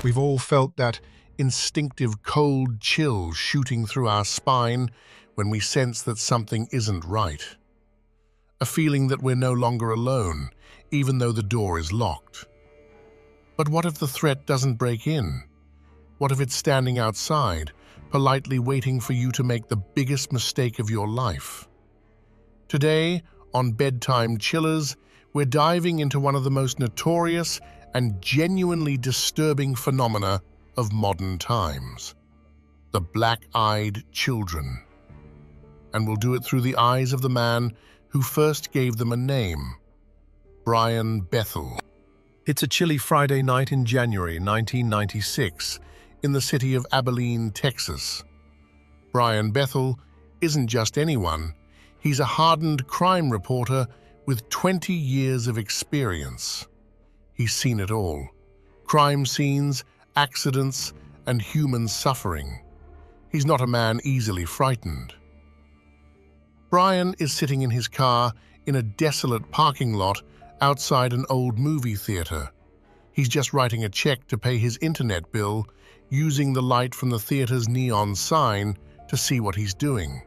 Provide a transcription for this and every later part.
We've all felt that instinctive cold chill shooting through our spine when we sense that something isn't right. A feeling that we're no longer alone, even though the door is locked. But what if the threat doesn't break in? What if it's standing outside, politely waiting for you to make the biggest mistake of your life? Today, on Bedtime Chillers, we're diving into one of the most notorious and genuinely disturbing phenomena of modern times: the black-eyed children. And we'll do it through the eyes of the man who first gave them a name, Brian Bethel. It's a chilly Friday night in January 1996 in the city of Abilene, Texas. Brian Bethel isn't just anyone. He's a hardened crime reporter with 20 years of experience. He's seen it all: crime scenes, accidents, and human suffering. He's not a man easily frightened. Brian is sitting in his car in a desolate parking lot outside an old movie theater. He's just writing a check to pay his internet bill, using the light from the theater's neon sign to see what he's doing.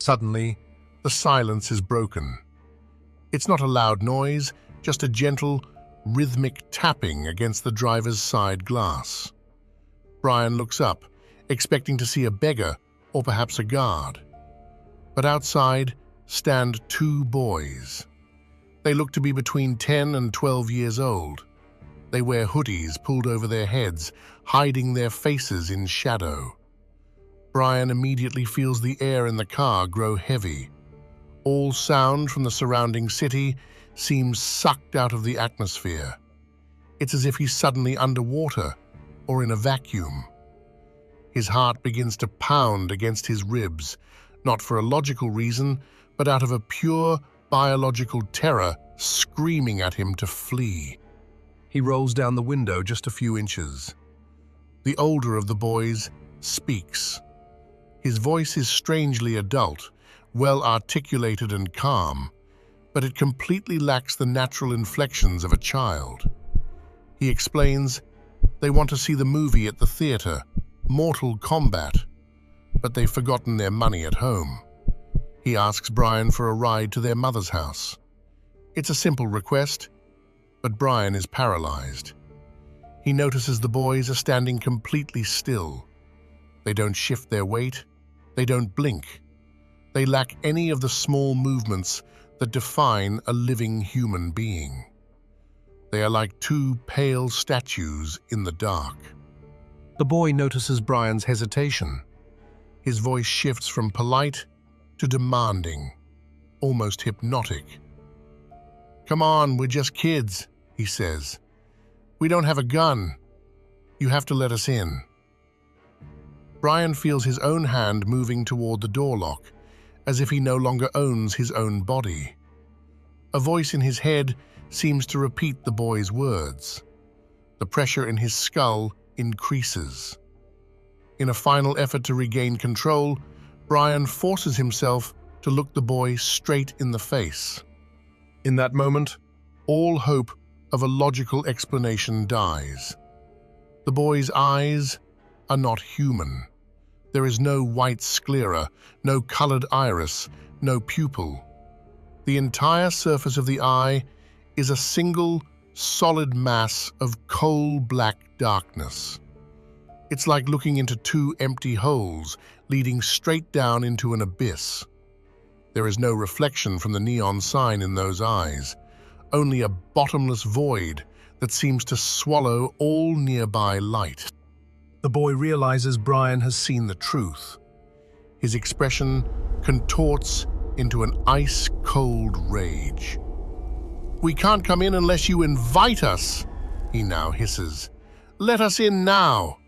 Suddenly, the silence is broken. It's not a loud noise, just a gentle, rhythmic tapping against the driver's side glass. Brian looks up, expecting to see a beggar or perhaps a guard. But outside stand two boys. They look to be between 10 and 12 years old. They wear hoodies pulled over their heads, hiding their faces in shadow. Brian immediately feels the air in the car grow heavy. All sound from the surrounding city seems sucked out of the atmosphere. It's as if he's suddenly underwater or in a vacuum. His heart begins to pound against his ribs, not for a logical reason, but out of a pure biological terror screaming at him to flee. He rolls down the window just a few inches. The older of the boys speaks. His voice is strangely adult, well articulated and calm, but it completely lacks the natural inflections of a child. He explains they want to see the movie at the theater, Mortal Kombat, but they've forgotten their money at home. He asks Brian for a ride to their mother's house. It's a simple request, but Brian is paralyzed. He notices the boys are standing completely still. They don't shift their weight. They don't blink. They lack any of the small movements that define a living human being. They are like two pale statues in the dark. The boy notices Brian's hesitation. His voice shifts from polite to demanding, almost hypnotic. "Come on, we're just kids," he says. "We don't have a gun. You have to let us in." Brian feels his own hand moving toward the door lock, as if he no longer owns his own body. A voice in his head seems to repeat the boy's words. The pressure in his skull increases. In a final effort to regain control, Brian forces himself to look the boy straight in the face. In that moment, all hope of a logical explanation dies. The boy's eyes are not human. There is no white sclera, no colored iris, no pupil. The entire surface of the eye is a single, solid mass of coal-black darkness. It's like looking into two empty holes leading straight down into an abyss. There is no reflection from the neon sign in those eyes, only a bottomless void that seems to swallow all nearby light. The boy realizes Brian has seen the truth. His expression contorts into an ice-cold rage. "We can't come in unless you invite us," he now hisses. "Let us in now."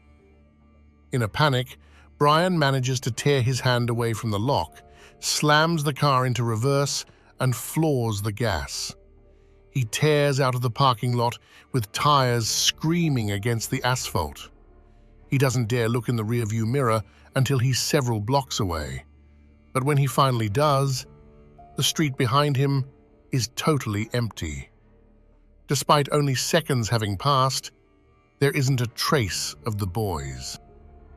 In a panic, Brian manages to tear his hand away from the lock, slams the car into reverse, and floors the gas. He tears out of the parking lot with tires screaming against the asphalt. He doesn't dare look in the rearview mirror until he's several blocks away. But when he finally does, the street behind him is totally empty. Despite only seconds having passed, There isn't a trace of the boys.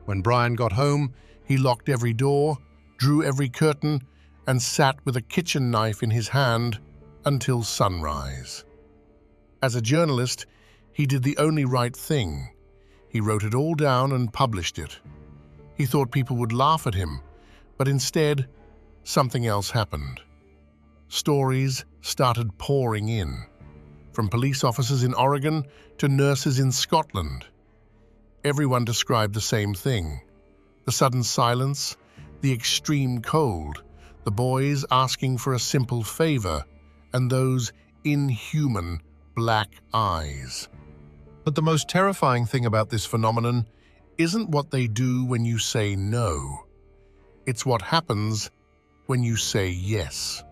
When Brian got home, he locked every door, drew every curtain, and sat with a kitchen knife in his hand until sunrise. As a journalist, he did the only right thing. He wrote it all down and published it. He thought people would laugh at him, but instead, something else happened. Stories started pouring in, from police officers in Oregon to nurses in Scotland. Everyone described the same thing: the sudden silence, the extreme cold, the boys asking for a simple favor, and those inhuman black eyes. But the most terrifying thing about this phenomenon isn't what they do when you say no. It's what happens when you say yes.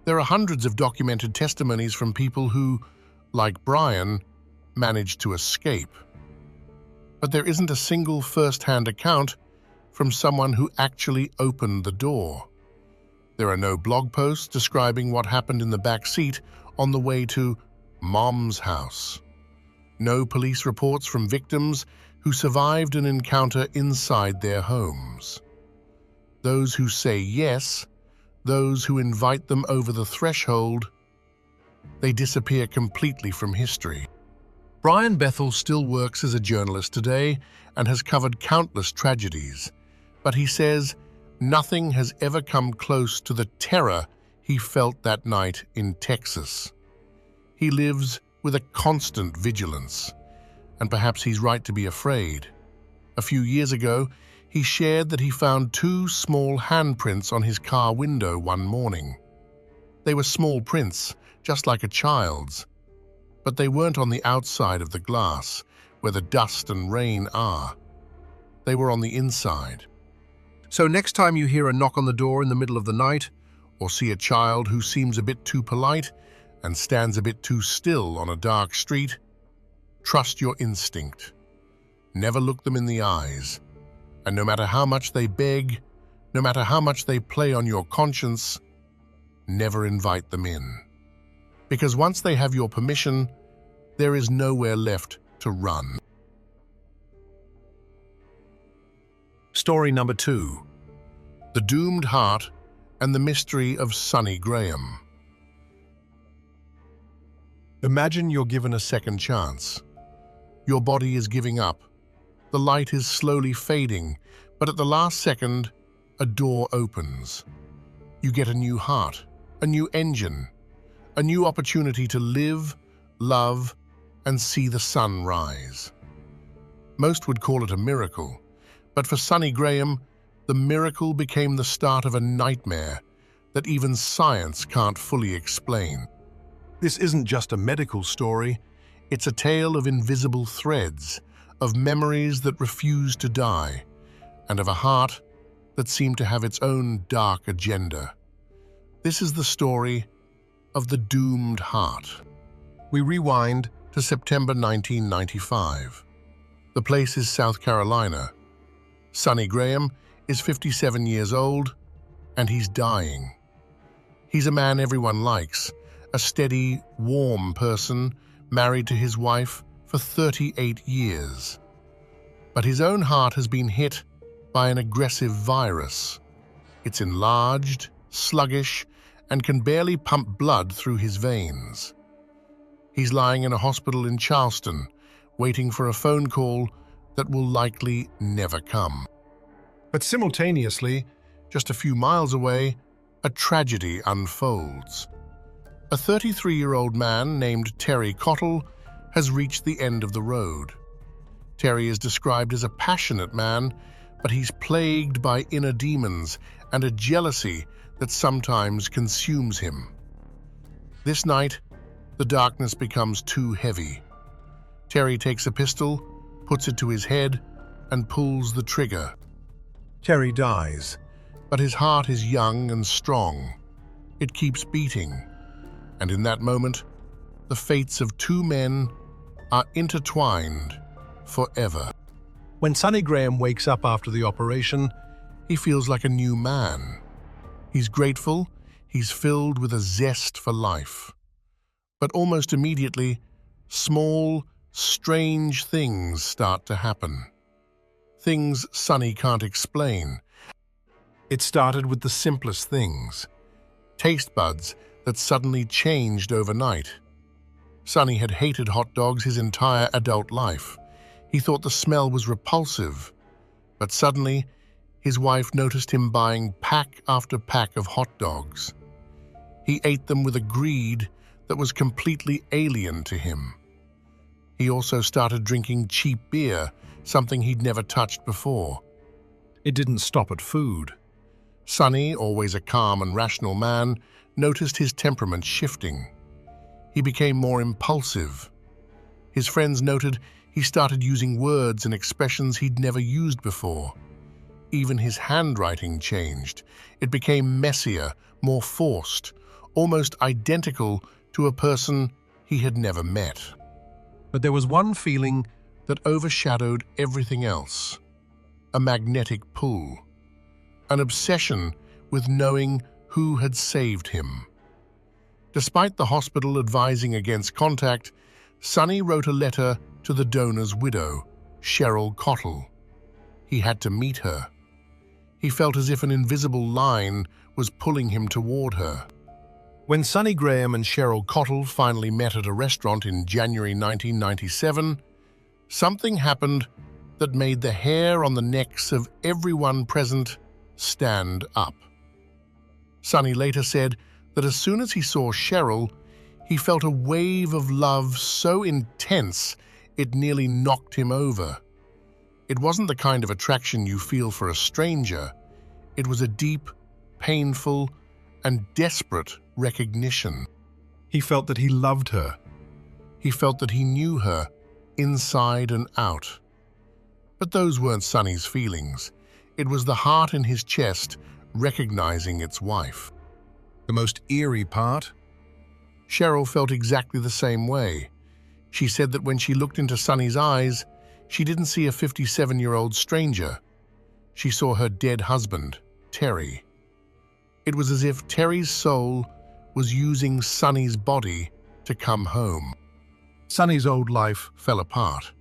There are hundreds of documented testimonies from people who, like Brian, managed to escape. But there isn't a single first-hand account from someone who actually opened the door. There are no blog posts describing what happened in the back seat on the way to Mom's house. No police reports from victims who survived an encounter inside their homes. Those who say yes, those who invite them over the threshold, they disappear completely from history. Brian Bethel still works as a journalist today and has covered countless tragedies, but he says nothing has ever come close to the terror he felt that night in Texas. He lives with a constant vigilance, and perhaps he's right to be afraid. A few years ago, he shared that he found 2 small handprints on his car window one morning. They were small prints, just like a child's, but they weren't on the outside of the glass, where the dust and rain are. They were on the inside. So next time you hear a knock on the door in the middle of the night, or see a child who seems a bit too polite and stands a bit too still on a dark street, trust your instinct. Never look them in the eyes. And no matter how much they beg, no matter how much they play on your conscience, never invite them in. Because once they have your permission, there is nowhere left to run. Story number 2. The Doomed Heart and the Mystery of Sonny Graham. Imagine you're given a second chance. Your body is giving up. The light is slowly fading, but at the last second, a door opens. You get a new heart, a new engine, a new opportunity to live, love, and see the sun rise. Most would call it a miracle, but for Sonny Graham, the miracle became the start of a nightmare that even science can't fully explain. This isn't just a medical story, it's a tale of invisible threads, of memories that refuse to die, and of a heart that seemed to have its own dark agenda. This is the story of the Doomed Heart. We rewind to September 1995. The place is South Carolina. Sonny Graham is 57 years old, and he's dying. He's a man everyone likes, a steady, warm person, married to his wife for 38 years. But his own heart has been hit by an aggressive virus. It's enlarged, sluggish, and can barely pump blood through his veins. He's lying in a hospital in Charleston, waiting for a phone call that will likely never come. But simultaneously, just a few miles away, a tragedy unfolds. A 33-year-old man named Terry Cottle has reached the end of the road. Terry is described as a passionate man, but he's plagued by inner demons and a jealousy that sometimes consumes him. This night, the darkness becomes too heavy. Terry takes a pistol, puts it to his head, and pulls the trigger. Terry dies, but his heart is young and strong. It keeps beating, and in that moment, the fates of 2 men are intertwined forever. When Sonny Graham wakes up after the operation, he feels like a new man. He's grateful, he's filled with a zest for life. But almost immediately, small, strange things start to happen. Things Sonny can't explain. It started with the simplest things. Taste buds that suddenly changed overnight. Sonny had hated hot dogs his entire adult life. He thought the smell was repulsive. But suddenly, his wife noticed him buying pack after pack of hot dogs. He ate them with a greed that was completely alien to him. He also started drinking cheap beer, something he'd never touched before. It didn't stop at food. Sonny, always a calm and rational man, noticed his temperament shifting. He became more impulsive. His friends noted he started using words and expressions he'd never used before. Even his handwriting changed. It became messier, more forced, almost identical to a person he had never met. But there was one feeling that overshadowed everything else. A magnetic pull. An obsession with knowing who had saved him. Despite the hospital advising against contact, Sonny wrote a letter to the donor's widow, Cheryl Cottle. He had to meet her. He felt as if an invisible line was pulling him toward her. When Sonny Graham and Cheryl Cottle finally met at a restaurant in January 1997, something happened that made the hair on the necks of everyone present stand up. Sonny later said that as soon as he saw Cheryl, he felt a wave of love so intense it nearly knocked him over. It wasn't the kind of attraction you feel for a stranger. It was a deep, painful, and desperate recognition. He felt that he loved her. He felt that he knew her, inside and out. But those weren't Sonny's feelings. It was the heart in his chest recognizing its wife. The most eerie part? Cheryl felt exactly the same way. She said that when she looked into Sonny's eyes, she didn't see a 57-year-old stranger. She saw her dead husband, Terry. It was as if Terry's soul was using Sonny's body to come home. Sonny's old life fell apart.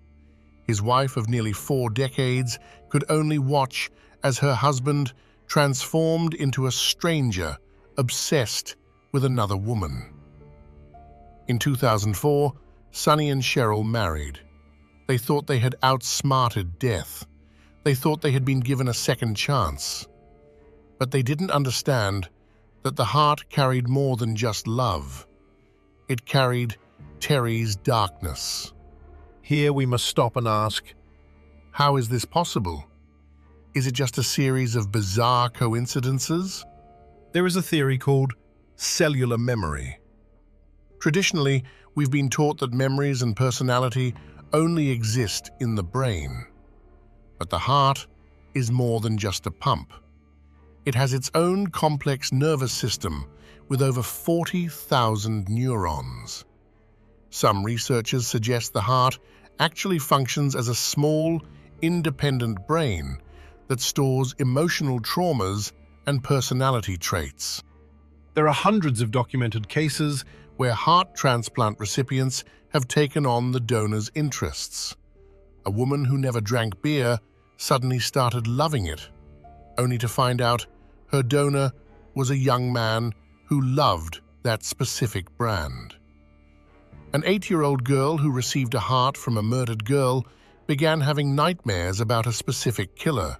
His wife of nearly 4 decades could only watch as her husband transformed into a stranger obsessed with another woman. In 2004, Sonny and Cheryl married. They thought they had outsmarted death. They thought they had been given a second chance. But they didn't understand that the heart carried more than just love. It carried Terry's darkness. Here we must stop and ask, how is this possible? Is it just a series of bizarre coincidences? There is a theory called cellular memory. Traditionally, we've been taught that memories and personality only exist in the brain. But the heart is more than just a pump. It has its own complex nervous system with over 40,000 neurons. Some researchers suggest the heart actually functions as a small, independent brain that stores emotional traumas and personality traits. There are hundreds of documented cases where heart transplant recipients have taken on the donor's interests. A woman who never drank beer suddenly started loving it, only to find out her donor was a young man who loved that specific brand. An 8-year-old girl who received a heart from a murdered girl began having nightmares about a specific killer,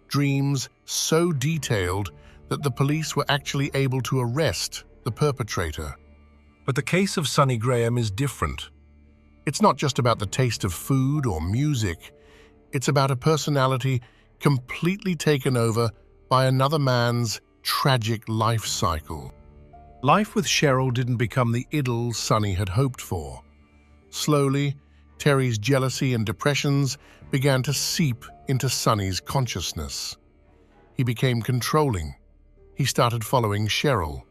dreams so detailed that the police were actually able to arrest the perpetrator. But the case of Sonny Graham is different. It's not just about the taste of food or music. It's about a personality completely taken over by another man's tragic life cycle. Life with Cheryl didn't become the idyll Sonny had hoped for. Slowly, Terry's jealousy and depressions began to seep into Sonny's consciousness. He became controlling. He started following Cheryl.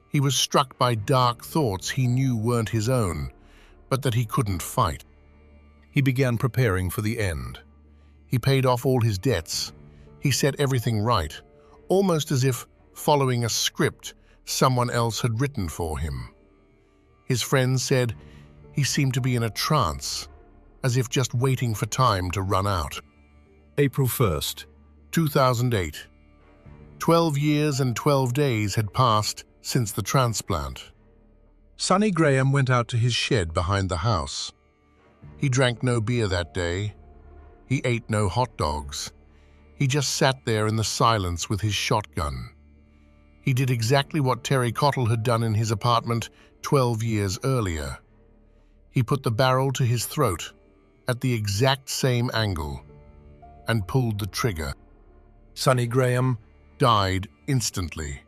He was struck by dark thoughts he knew weren't his own, but that he couldn't fight. He began preparing for the end. He paid off all his debts. He set everything right, almost as if following a script someone else had written for him. His friends said he seemed to be in a trance, as if just waiting for time to run out. April 1st. 2008. 12 years and 12 days had passed since the transplant. Sonny Graham went out to his shed behind the house. He drank no beer that day. He ate no hot dogs. He just sat there in the silence with his shotgun. He did exactly what Terry Cottle had done in his apartment 12 years earlier. He put the barrel to his throat at the exact same angle and pulled the trigger. Sonny Graham died instantly.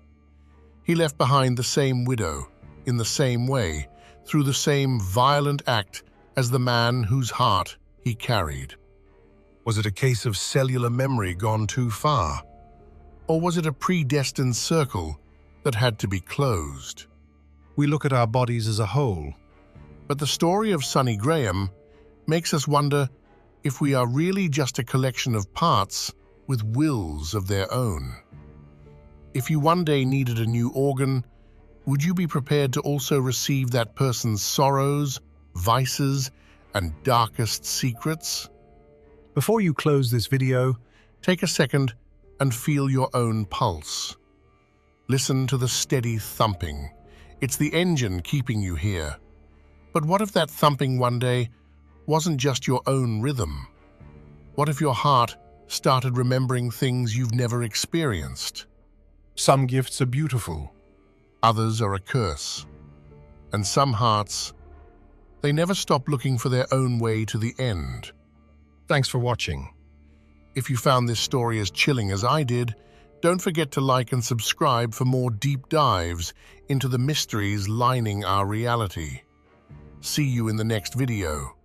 He left behind the same widow, in the same way, through the same violent act as the man whose heart he carried. Was it a case of cellular memory gone too far? Or was it a predestined circle that had to be closed? We look at our bodies as a whole, but the story of Sonny Graham makes us wonder if we are really just a collection of parts with wills of their own. If you one day needed a new organ, would you be prepared to also receive that person's sorrows, vices, and darkest secrets? Before you close this video, take a second and feel your own pulse. Listen to the steady thumping. It's the engine keeping you here. But what if that thumping one day wasn't just your own rhythm? What if your heart started remembering things you've never experienced? Some gifts are beautiful. Others are a curse. And some hearts, they never stop looking for their own way to the end. Thanks for watching. If you found this story as chilling as I did, don't forget to like and subscribe for more deep dives into the mysteries lining our reality. See you in the next video.